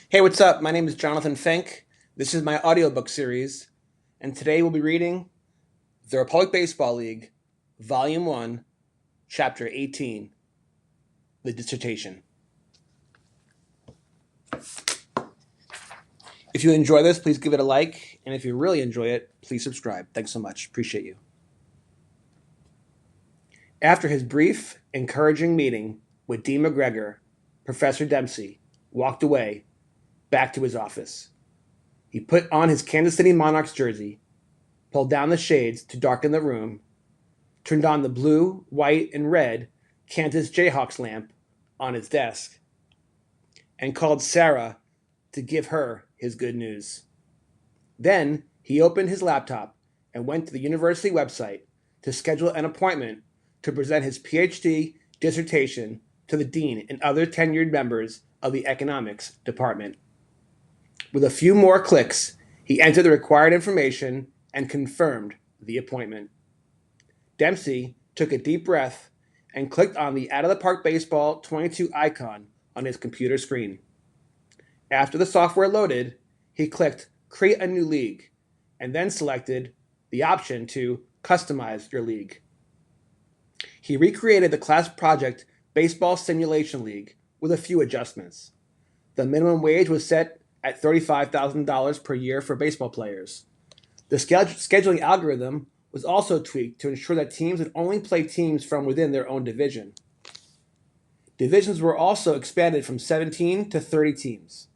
Hey, what's up? My name is Jonathan Fink. This is my audiobook series, and today we'll be reading The Republic Baseball League, Volume 1, Chapter 18, The Dissertation. If you enjoy this, please give it a like, and if you really enjoy it, please subscribe. Thanks so much. Appreciate you. After his brief, encouraging meeting with Dean McGregor, Professor Dempsey walked away back to his office. He put on his Kansas City Monarchs jersey, pulled down the shades to darken the room, turned on the blue, white, and red Kansas Jayhawks lamp on his desk, and called Sarah to give her his good news. Then he opened his laptop and went to the university website to schedule an appointment to present his PhD dissertation to the dean and other tenured members of the economics department. With a few more clicks, he entered the required information and confirmed the appointment. Dempsey took a deep breath and clicked on the Out of the Park Baseball 22 icon on his computer screen. After the software loaded, he clicked Create a New League and then selected the option to customize your league. He recreated the class project Baseball Simulation League with a few adjustments. The minimum wage was set at $35,000 per year for baseball players. The scheduling algorithm was also tweaked to ensure that teams would only play teams from within their own division. Divisions were also expanded from 17 to 30 teams.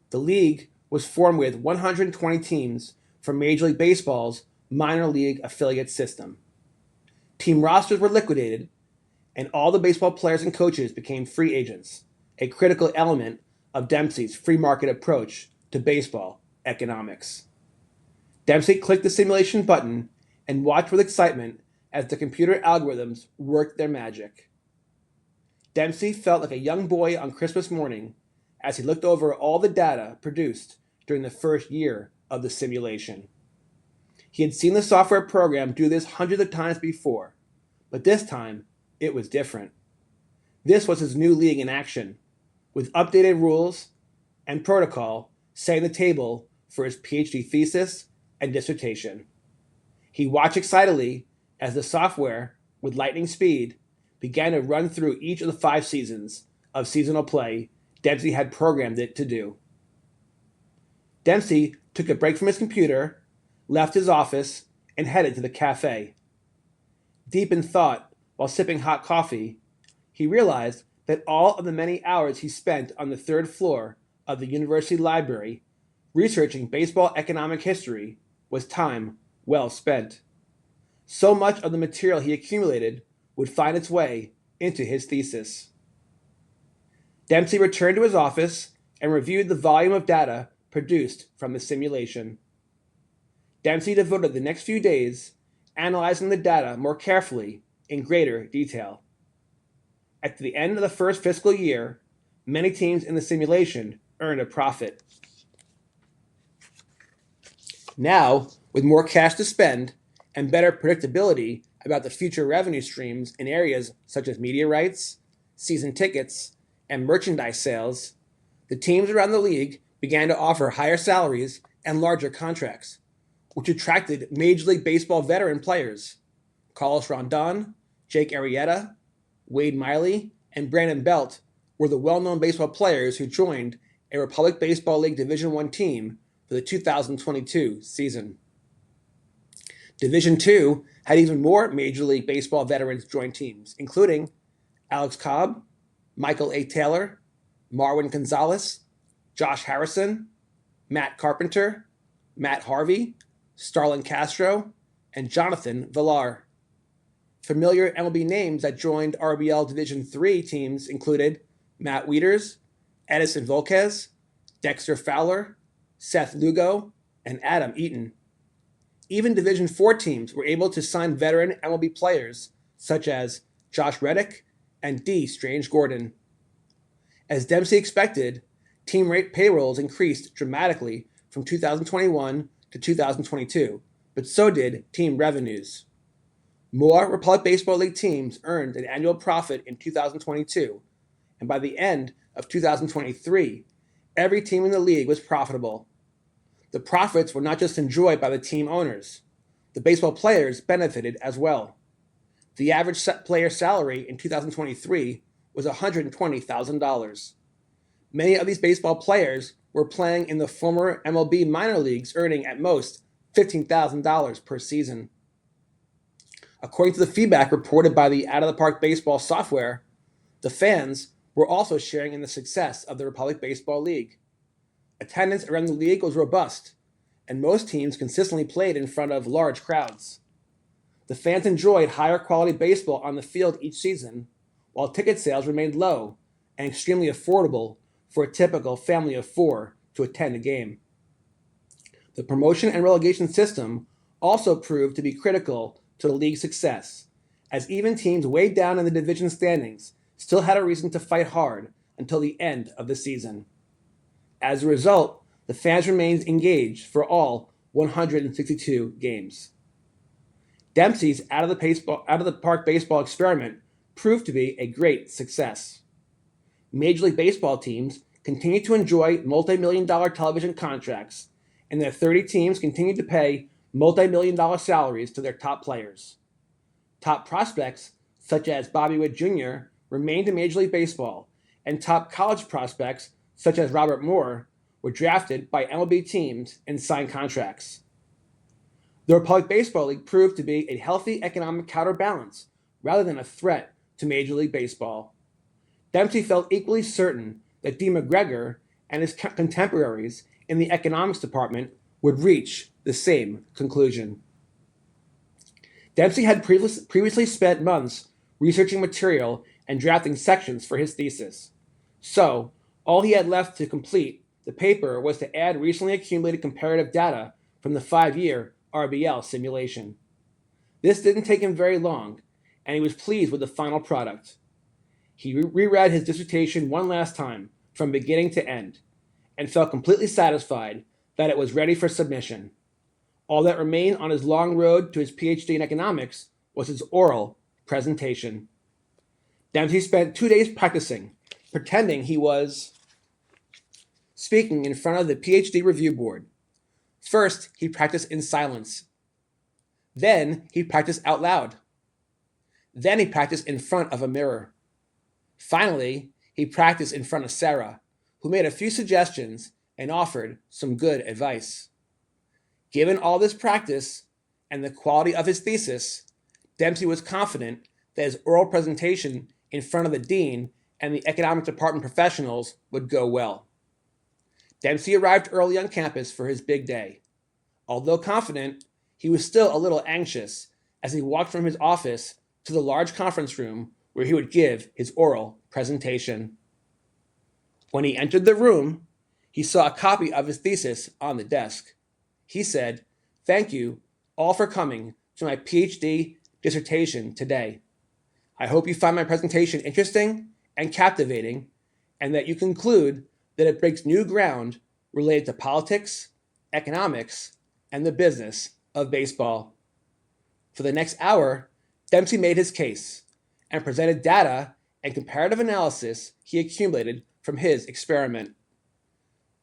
The league was formed with 120 teams from Major League Baseball's minor league affiliate system. Team rosters were liquidated, and all the baseball players and coaches became free agents, a critical element of Dempsey's free market approach to baseball economics. Dempsey clicked the simulation button and watched with excitement as the computer algorithms worked their magic. Dempsey felt like a young boy on Christmas morning as he looked over all the data produced during the first year of the simulation. He had seen the software program do this hundreds of times before, but this time it was different. This was his new league in action, with updated rules and protocol setting the table for his PhD thesis and dissertation. He watched excitedly as the software, with lightning speed, began to run through each of the 5 seasons of seasonal play Dempsey had programmed it to do. Dempsey took a break from his computer, left his office, and headed to the cafe. Deep in thought while sipping hot coffee, he realized that all of the many hours he spent on the 3rd floor of the university library researching baseball economic history was time well spent. So much of the material he accumulated would find its way into his thesis. Dempsey returned to his office and reviewed the volume of data produced from the simulation. Dempsey devoted the next few days analyzing the data more carefully in greater detail. At the end of the first fiscal year, many teams in the simulation earned a profit. Now, with more cash to spend and better predictability about the future revenue streams in areas such as media rights, season tickets, and merchandise sales, the teams around the league began to offer higher salaries and larger contracts, which attracted Major League Baseball veteran players. Carlos Rondon, Jake Arrieta, Wade Miley, and Brandon Belt were the well-known baseball players who joined a Republic Baseball League Division I team for the 2022 season. Division II had even more Major League Baseball veterans join teams, including Alex Cobb, Michael A. Taylor, Marwin Gonzalez, Josh Harrison, Matt Carpenter, Matt Harvey, Starlin Castro, and Jonathan Villar. Familiar MLB names that joined RBL Division III teams included Matt Wieters, Edison Volquez, Dexter Fowler, Seth Lugo, and Adam Eaton. Even Division IV teams were able to sign veteran MLB players such as Josh Reddick and D. Strange Gordon. As Dempsey expected, team rate payrolls increased dramatically from 2021 to 2022, but so did team revenues. More Republic Baseball League teams earned an annual profit in 2022, and by the end of 2023, Every team in the league was profitable. The profits were not just enjoyed by the team owners. The baseball players benefited as well. The average player salary in 2023 was $120,000. Many of these baseball players were playing in the former MLB minor leagues, earning at most $15,000 per season. According to the feedback reported by the Out of the Park Baseball software, the fans were also sharing in the success of the Republic Baseball League. Attendance around the league was robust, and most teams consistently played in front of large crowds. The fans enjoyed higher quality baseball on the field each season, while ticket sales remained low and extremely affordable for a typical family of four to attend a game. The promotion and relegation system also proved to be critical to the league's success, as even teams way down in the division standings still had a reason to fight hard until the end of the season. As a result, the fans remained engaged for all 162 games. Dempsey's out of the park baseball experiment proved to be a great success. Major League Baseball teams continued to enjoy multi-million-dollar television contracts, and their 30 teams continued to pay multi-million-dollar salaries to their top players. Top prospects, such as Bobby Witt Jr., remained in Major League Baseball, and top college prospects, such as Robert Moore, were drafted by MLB teams and signed contracts. The Republic Baseball League proved to be a healthy economic counterbalance rather than a threat to Major League Baseball. Dempsey felt equally certain that D. McGregor and his contemporaries in the economics department would reach the same conclusion. Dempsey had previously spent months researching material and drafting sections for his thesis. So, all he had left to complete the paper was to add recently accumulated comparative data from the 5-year RBL simulation. This didn't take him very long, and he was pleased with the final product. He reread his dissertation one last time, from beginning to end, and felt completely satisfied that it was ready for submission. All that remained on his long road to his PhD in economics was his oral presentation. Dempsey spent 2 days practicing, pretending he was speaking in front of the PhD review board. First, he practiced in silence. Then, he practiced out loud. Then, he practiced in front of a mirror. Finally, he practiced in front of Sarah, who made a few suggestions and offered some good advice. Given all this practice and the quality of his thesis, Dempsey was confident that his oral presentation in front of the dean and the economic department professionals would go well. Dempsey arrived early on campus for his big day. Although confident, he was still a little anxious as he walked from his office to the large conference room where he would give his oral presentation. When he entered the room, he saw a copy of his thesis on the desk. He said, "Thank you all for coming to my PhD dissertation today. I hope you find my presentation interesting and captivating, and that you conclude that it breaks new ground related to politics, economics, and the business of baseball." For the next hour, Dempsey made his case and presented data and comparative analysis he accumulated from his experiment.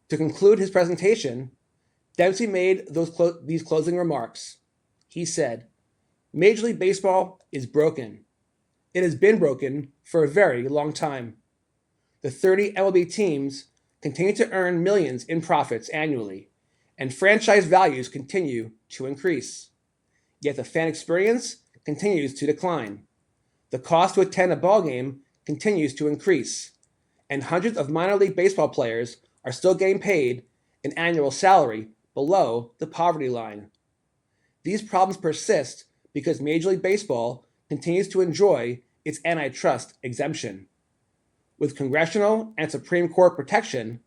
To conclude his presentation, Dempsey made these closing remarks. He said, "Major League Baseball is broken. It has been broken for a very long time. The 30 MLB teams continue to earn millions in profits annually, and franchise values continue to increase. Yet the fan experience continues to decline. The cost to attend a ballgame continues to increase, and hundreds of minor league baseball players are still getting paid an annual salary below the poverty line. These problems persist because Major League Baseball continues to enjoy its antitrust exemption. With congressional and Supreme Court protection,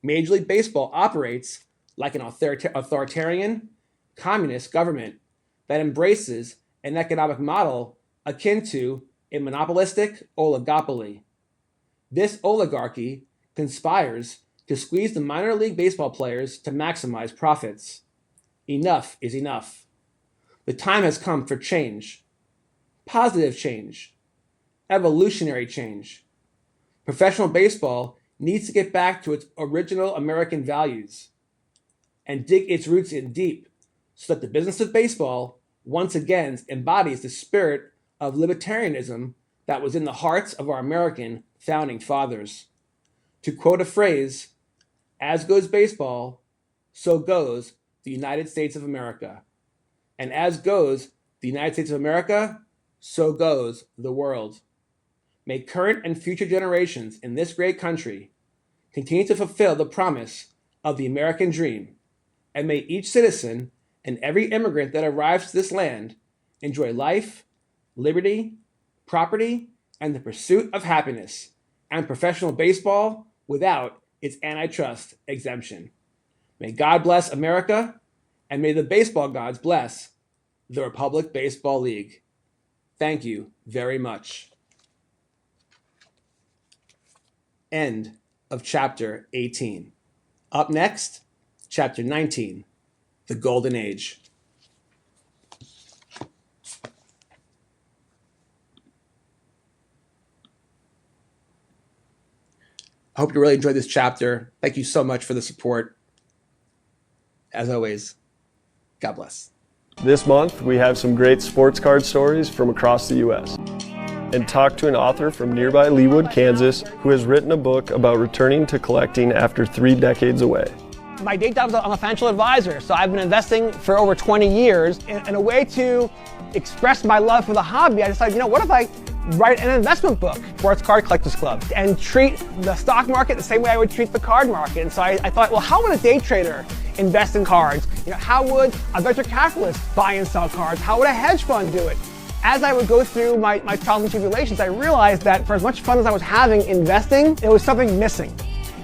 Major League Baseball operates like an authoritarian, communist government that embraces an economic model akin to a monopolistic oligopoly. This oligarchy conspires to squeeze the minor league baseball players to maximize profits. Enough is enough. The time has come for change. Positive change. Evolutionary change. Professional baseball needs to get back to its original American values and dig its roots in deep so that the business of baseball once again embodies the spirit of libertarianism that was in the hearts of our American founding fathers. To quote a phrase, as goes baseball, so goes the United States of America. And as goes the United States of America, so goes the world. May current and future generations in this great country continue to fulfill the promise of the American dream, and may each citizen and every immigrant that arrives to this land enjoy life, liberty, property, and the pursuit of happiness, and professional baseball without its antitrust exemption. May God bless America, and may the baseball gods bless the Republic Baseball League. Thank you very much. End of chapter 18. Up next, chapter 19, The Golden Age. I hope you really enjoyed this chapter. Thank you so much for the support. As always, God bless. This month, we have some great sports card stories from across the U.S. and talk to an author from nearby Leawood, Kansas, who has written a book about returning to collecting after 3 decades away. My day job is I'm a financial advisor, so I've been investing for over 20 years. In a way to express my love for the hobby, I decided, what if I write an investment book, Sports Card Collectors Club, and treat the stock market the same way I would treat the card market. And so I thought, well, how would a day trader invest in cards? How would a venture capitalist buy and sell cards? How would a hedge fund do it? As I would go through my trials and tribulations, I realized that for as much fun as I was having investing, there was something missing.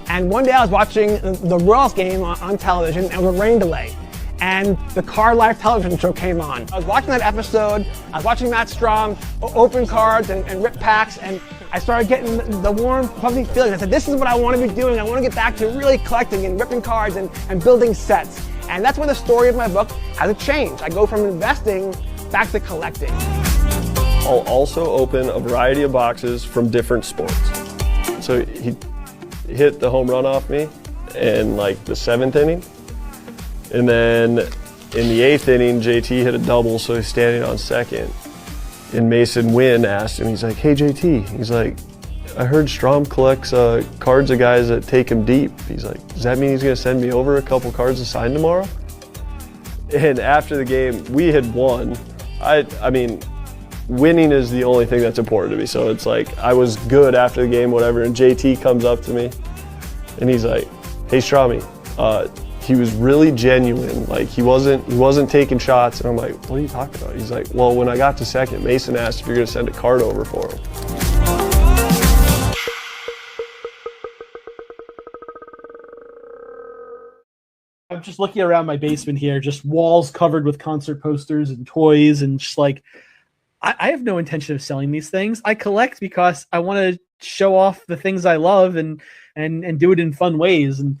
And one day I was watching the Royals game on television, and it was a rain delay. And the Card Life television show came on. I was watching that episode, I was watching Matt Strom open cards and rip packs, and I started getting the warm, fuzzy feeling. I said, this is what I want to be doing. I want to get back to really collecting and ripping cards and building sets. And that's where the story of my book has a change. I go from investing back to collecting. I'll also open a variety of boxes from different sports. So he hit the home run off me in like the 7th inning. And then in the 8th inning, JT hit a double, so he's standing on second. And Mason Wynn asked him, he's like, hey JT, he's like, I heard Strom collects cards of guys that take him deep. He's like, does that mean he's gonna send me over a couple cards to sign tomorrow? And after the game, we had won. I mean, winning is the only thing that's important to me. So it's like, I was good after the game, whatever, and JT comes up to me and he's like, hey Stromy, he was really genuine. Like he wasn't taking shots. And I'm like, what are you talking about? He's like, well, when I got to second, Mason asked if you're gonna send a card over for him. I'm just looking around my basement here, just walls covered with concert posters and toys, and just like, I have no intention of selling these things. I collect because I want to show off the things I love and do it in fun ways. And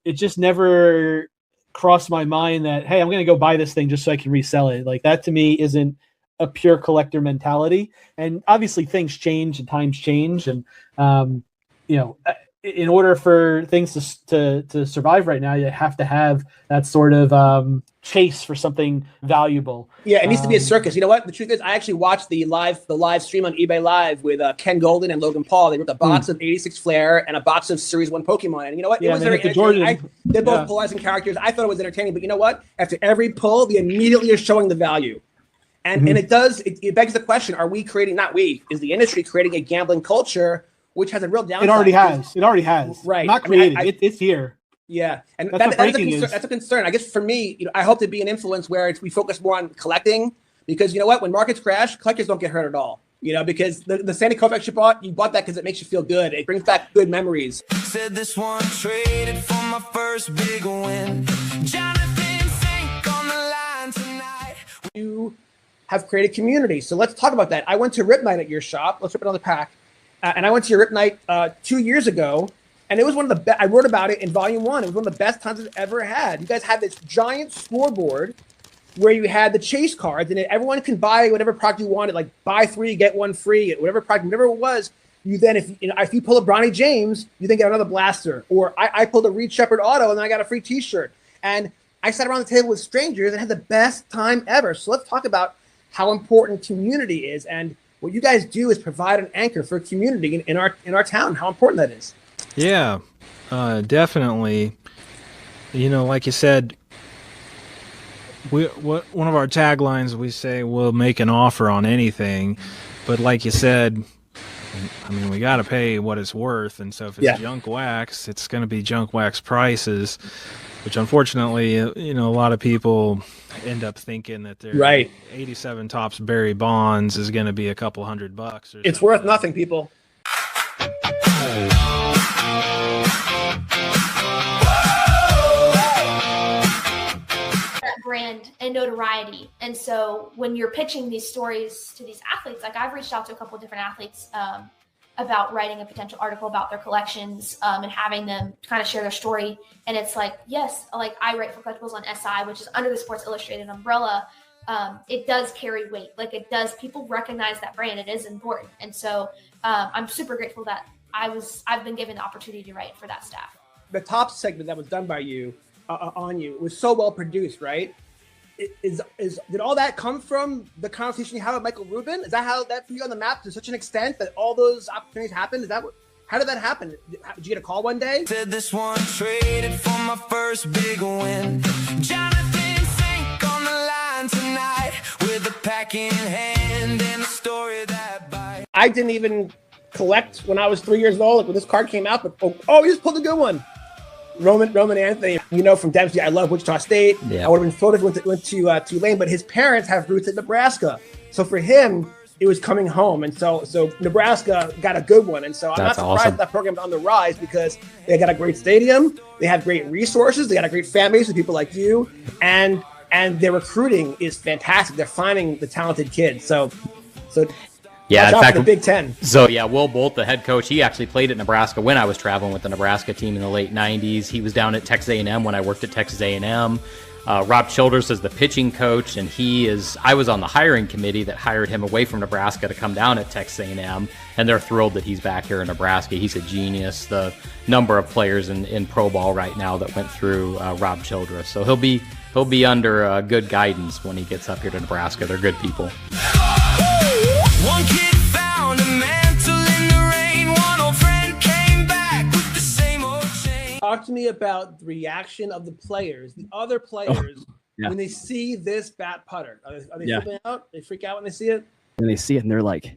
it just never crossed my mind that, hey, I'm going to go buy this thing just so I can resell it. Like that to me isn't a pure collector mentality. And obviously things change and times change. And, in order for things to survive right now, you have to have that sort of chase for something valuable. Yeah, it needs to be a circus. You know what? The truth is, I actually watched the live stream on eBay Live with Ken Golden and Logan Paul. They ripped a box of 86 Flair and a box of Series 1 Pokemon. And you know what? It was very entertaining. They're both polarizing characters. I thought it was entertaining. But you know what? After every pull, they immediately are showing the value. And it begs the question, are we creating, not we, is the industry creating a gambling culture which has a real downside? It already has. Right. Not created. It's here. Yeah, and that's a concern. I guess for me, I hope to be an influence where we focus more on collecting, because you know what, when markets crash, collectors don't get hurt at all. Because the Sandy Koufax you bought that because it makes you feel good. It brings back good memories. Said this one traded for my first big win. Jonathan Fink on the line tonight. You have created community, so let's talk about that. I went to Rip Night at your shop. Let's rip it on the pack. And I went to your Rip Night 2 years ago. And it was one of the best. I wrote about it in volume 1. It was one of the best times I've ever had. You guys had this giant scoreboard where you had the chase cards, and everyone can buy whatever product you wanted, like buy 3, get 1 free, whatever product, whatever it was. you then, if you pull a Bronny James, you then get another blaster. Or I pulled a Reed Shepherd auto and then I got a free T-shirt. And I sat around the table with strangers and had the best time ever. So let's talk about how important community is. And what you guys do is provide an anchor for community in our town. How important that is. Yeah, definitely. You know, like you said, one of our taglines, we say we'll make an offer on anything, but like you said, I mean, we got to pay what it's worth, and so if it's junk wax, it's going to be junk wax prices, which unfortunately, you know, a lot of people end up thinking that their 87 Topps Barry Bonds is going to be a couple $100 or it's something. worth nothing, people. Brand and notoriety. And so when you're pitching these stories to these athletes, like I've reached out to a couple of different athletes about writing a potential article about their collections and having them kind of share their story. And it's like, yes, like I write for collectibles on SI, which is under the Sports Illustrated umbrella. It does carry weight. Like it does, people recognize that brand. It is important. And so I'm super grateful that I've been given the opportunity to write for that staff. The top segment that was done by you on you was so well produced, right? Did all that come from the conversation you had with Michael Rubin? Is that how that put you on the map to such an extent that all those opportunities happened? How did that happen? Did you get a call one day? Said this one traded for my first big win. Jonathan Fink on the line tonight with a pack in hand and a story that bites. I didn't even collect when I was 3 years old, like when this card came out, but you just pulled a good one. Roman Anthony, you know, from Dempsey. I love Wichita State. I would have been thrilled if he went to Tulane, but his parents have roots in Nebraska. So for him, it was coming home. And so Nebraska got a good one. And so I'm not surprised that program's on the rise because they got a great stadium. They have great resources. They got a great fan base with people like you. And their recruiting is fantastic. They're finding the talented kids. So yeah, in fact, the Big Ten. So yeah, Will Bolt, the head coach, he actually played at Nebraska when I was traveling with the Nebraska team in the late '90s. He was down at Texas A&M when I worked at Texas A&M. Rob Childress is the pitching coach, and I was on the hiring committee that hired him away from Nebraska to come down at Texas A&M, and they're thrilled that he's back here in Nebraska. He's a genius. The number of players in pro ball right now that went through Rob Childress, so he'll be under good guidance when he gets up here to Nebraska. They're good people. One kid found a mantle in the rain. One old friend came back with the same old chain. Talk to me about the reaction of the players, the other players, when they see this bat putter. Are they flipping out? They freak out when they see it? And they see it and they're like,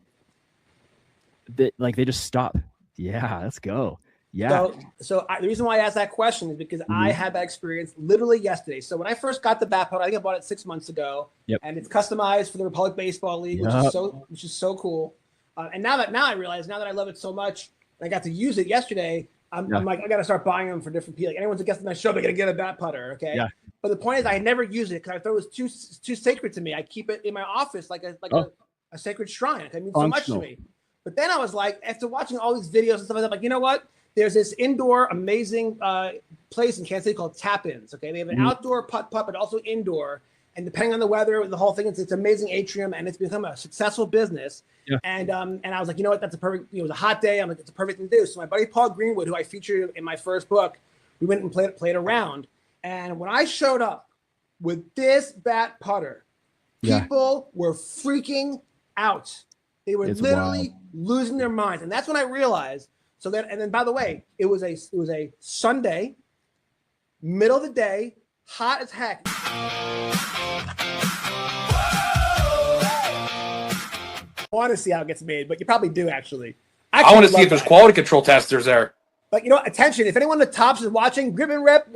they just stop. Yeah, let's go. Yeah. So the reason why I asked that question is because I had that experience literally yesterday. So when I first got the bat putter, I think I bought it 6 months ago, and it's customized for the Republic Baseball League, which is so cool. And now that I realize, now that I love it so much, and I got to use it yesterday, I'm like, I got to start buying them for different people. Like anyone's a guest on my show, they're gonna get a bat putter, okay? Yeah. But the point is, I never use it because I thought it was too sacred to me. I keep it in my office like a sacred shrine. It means so much to me. But then I was like, after watching all these videos and stuff like that, I'm like, you know what? There's this indoor amazing place in Kansas City called Tap-Ins. Okay, they have an outdoor putt, but also indoor. And depending on the weather, the whole thing, it's an amazing atrium, and it's become a successful business. Yeah. And I was like, you know what? That's a perfect. It was a hot day. I'm like, it's a perfect thing to do. So my buddy Paul Greenwood, who I featured in my first book, we went and played around. And when I showed up with this bat putter, people were freaking out. They were literally losing their minds, and that's when I realized. So then, and then, by the way, it was a Sunday, middle of the day, hot as heck. I want to see how it gets made, but you probably do actually. I want to see if there's quality control testers there. But you know, attention! If anyone at the Tops is watching, Grip and Rip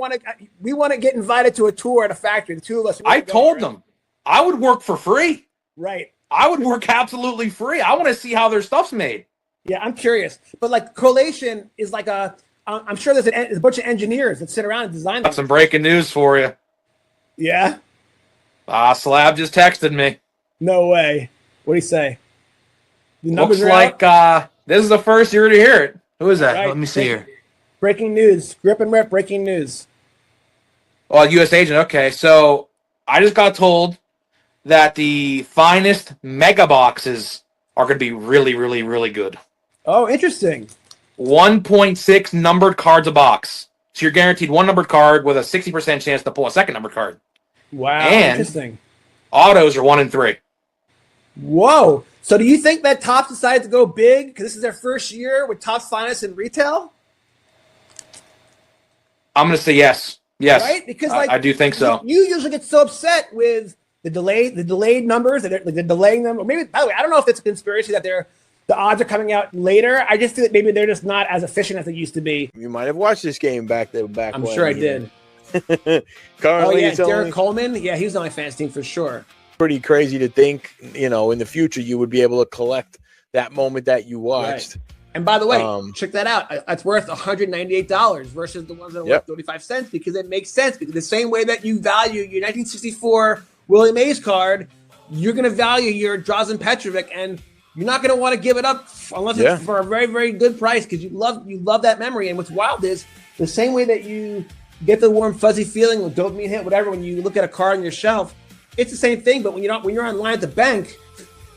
we want to get invited to a tour at a factory. The two of us. I told them I would work for free. Right. I would work absolutely free. I want to see how their stuff's made. Yeah, I'm curious. But like collation is like I'm sure there's a bunch of engineers that sit around and design. Got some breaking news for you. Yeah. Slab just texted me. No way. What do you say? The Looks like this is the first year to hear it. Who is that? Right. Let me see here. Breaking news. Grip and Rip. Breaking news. Oh, U.S. agent. Okay, so I just got told that the finest mega boxes are going to be really, really, really good. Oh, interesting. 1.6 numbered cards a box. So you're guaranteed one numbered card with a 60% chance to pull a second numbered card. Wow, And interesting. autos are 1 in 3. Whoa. So do you think that Topps decided to go big because this is their first year with Topps Finest in retail? I'm going to say yes. Yes. Right? Because I do think so. You usually get so upset with the delayed numbers, that they're delaying them. Or maybe, by the way, I don't know if it's a conspiracy that the odds are coming out later. I just think that maybe they're just not as efficient as they used to be. You might have watched this game back I'm when, sure I did. Currently, it's Derek only Coleman. Yeah, he was on my fantasy team for sure. pretty crazy to think, in the future you would be able to collect that moment that you watched. Right. And by the way, check that out. That's worth $198 versus the ones that are worth 35 cents because it makes sense. Because the same way that you value your 1964 Willie Mays card, you're going to value your Drazen Petrovic, and you're not going to want to give it up unless it's for a very, very good price because you love that memory. And what's wild is the same way that you get the warm fuzzy feeling with dopamine hit, whatever, when you look at a card on your shelf, it's the same thing. But when you're online at the bank,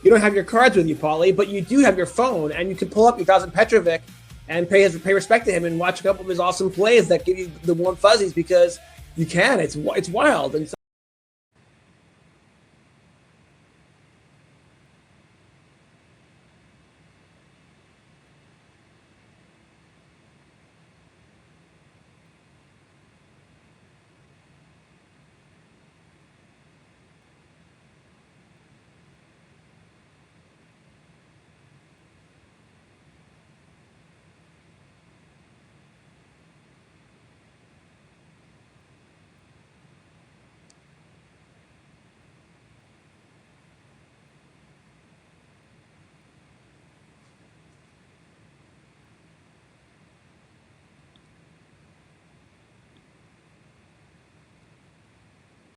you don't have your cards with you, Paulie, but you do have your phone, and you can pull up your Drazen Petrovic and pay respect to him and watch a couple of his awesome plays that give you the warm fuzzies because you can. It's wild. And